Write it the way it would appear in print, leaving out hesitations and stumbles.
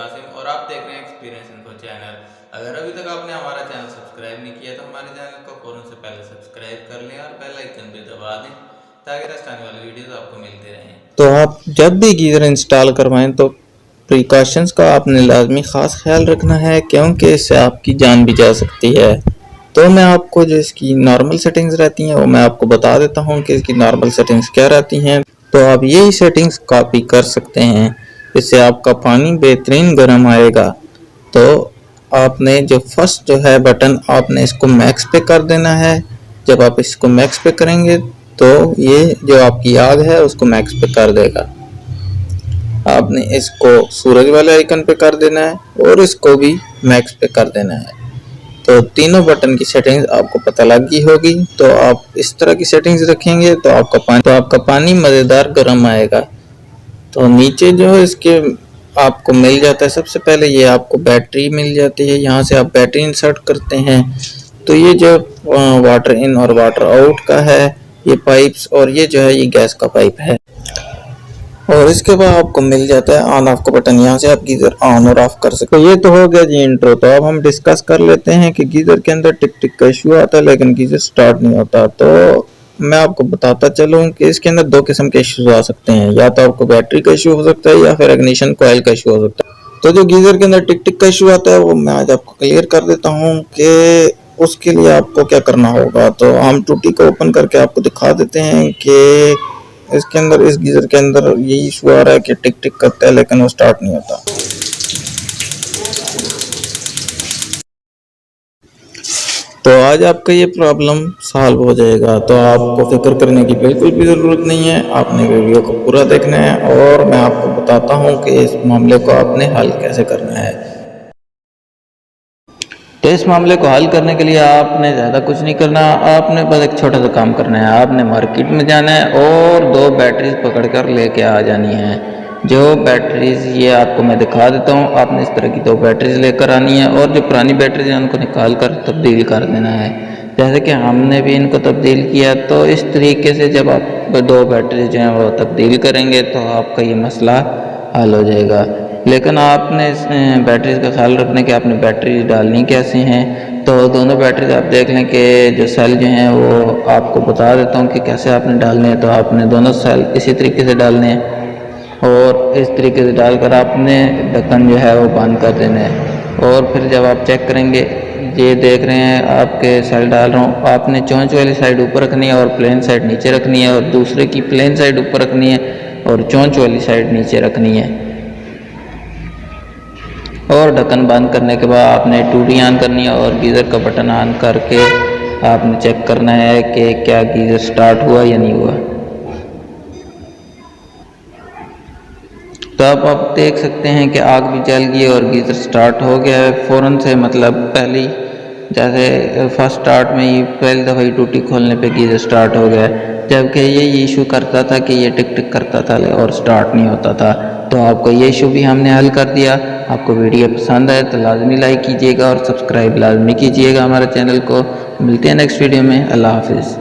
कासिम और आप देख रहे हैं एक्सपीरियंस इन्फो चैनल। अगर अभी तक आपने हमारा चैनल सब्सक्राइब नहीं किया तो हमारे चैनल को फ़ौरन से पहले सब्सक्राइब कर लें और बेल आइकन भी दबा दें ताकि नेक्स्ट आने वाली वीडियोस आपको मिलती रहें। तो आप जब भी गीज़र इंस्टॉल करवाएं तो प्रिकॉशंस का आपने लाजमी ख़ास ख्याल रखना है, क्योंकि इससे आपकी जान भी जा सकती है। तो मैं आपको जो इसकी नॉर्मल सेटिंग्स रहती हैं वो मैं आपको बता देता हूँ कि इसकी नॉर्मल सेटिंग्स क्या रहती हैं। तो आप यही सेटिंग्स कॉपी कर सकते हैं, इससे आपका पानी बेहतरीन गर्म आएगा। तो आपने जो फर्स्ट जो है बटन आपने इसको मैक्स पे कर देना है। जब आप इसको मैक्स पे करेंगे तो ये जो आपकी आग है उसको मैक्स पे कर देगा। आपने इसको सूरज वाले आइकन पे कर देना है और इसको भी मैक्स पे कर देना है। तो तीनों बटन की सेटिंग्स आपको पता लग गई होगी। तो आप इस तरह की सेटिंग्स रखेंगे तो आपका पानी मज़ेदार गर्म आएगा। तो नीचे जो है इसके आपको मिल जाता है, सबसे पहले ये आपको बैटरी मिल जाती है, यहाँ से आप बैटरी इंसर्ट करते हैं। तो ये जो वाटर इन और वाटर आउट का है ये पाइप्स, और ये जो है ये गैस का पाइप है। और इसके बाद आपको मिल जाता है ऑन ऑफ का बटन, यहाँ से आप गीज़र ऑन और ऑफ कर सकते हैं। तो ये तो हो गया जी इंट्रो। तो अब हम डिस्कस कर लेते हैं कि गीज़र के अंदर टिक टिक का इशू आता है लेकिन गीज़र स्टार्ट नहीं होता। तो मैं आपको बताता चलूँ कि इसके अंदर दो किस्म के इश्यूज आ सकते हैं, या तो आपको बैटरी का इशू हो सकता है या फिर इग्निशन कॉइल का इशू हो सकता है। तो जो गीज़र के अंदर टिक टिक का इशू आता है वो मैं आज आपको क्लियर कर देता हूँ कि उसके लिए आपको क्या करना होगा। तो हम टूटी को ओपन करके आपको दिखा देते हैं कि इसके अंदर इस गीज़र के अंदर यही इशू आ रहा है कि टिक टिक करता है लेकिन वो स्टार्ट नहीं होता। तो आज आपका ये प्रॉब्लम सॉल्व हो जाएगा। तो आपको फिक्र करने की बिल्कुल भी ज़रूरत नहीं है, आपने वीडियो को पूरा देखना है और मैं आपको बताता हूँ कि इस मामले को आपने हल कैसे करना है। तो इस मामले को हल करने के लिए आपने ज़्यादा कुछ नहीं करना, आपने बस एक छोटा सा काम करना है। आपने मार्केट में जाना है और दो बैटरीज पकड़ कर लेके आ जानी है। जो बैटरीज ये आपको मैं दिखा देता हूँ, आपने इस तरह की दो बैटरीज लेकर आनी है और जो पुरानी बैटरीज हैं उनको निकाल कर तब्दील कर देना है, जैसे कि हमने भी इनको तब्दील किया। तो इस तरीके से जब आप दो बैटरीज जो हैं वो तब्दील करेंगे तो आपका ये मसला हल हो जाएगा। लेकिन आपने इस बैटरीज का ख्याल रखना कि आपने बैटरी डालनी कैसे हैं। तो दोनों बैटरीज आप देख लें कि जो सेल जो हैं वो आपको बता देता हूँ कि कैसे आपने डालने हैं। तो आपने दोनों सेल इसी तरीके से डालने हैं और इस तरीके से डालकर आपने ढक्कन जो है वो बंद कर देना है। और फिर जब आप चेक करेंगे, ये देख रहे हैं आपके सेल डाल रहा हूँ, आपने चोंच वाली साइड ऊपर रखनी है और प्लेन साइड नीचे रखनी है, और दूसरे की प्लेन साइड ऊपर रखनी है और चोंच वाली साइड नीचे रखनी है। और ढक्कन बंद करने के बाद आपने टूटी ऑन करनी है और गीज़र का बटन ऑन करके आपने चेक करना है कि क्या गीज़र स्टार्ट हुआ या नहीं हुआ। तो अब आप देख सकते हैं कि आग भी जल गई और गीज़र स्टार्ट हो गया है फ़ौरन से, मतलब पहली जैसे फर्स्ट स्टार्ट में ही पहली दफ़ा ही टूटी खोलने पे गीज़र स्टार्ट हो गया है। जबकि ये इशू करता था कि ये टिक टिक करता था और स्टार्ट नहीं होता था। तो आपको ये इशू भी हमने हल कर दिया। आपको वीडियो पसंद आए तो लाजमी लाइक कीजिएगा और सब्सक्राइब लाजमी कीजिएगा हमारे चैनल को। मिलते हैं नेक्स्ट वीडियो में। अल्लाह हाफिज़।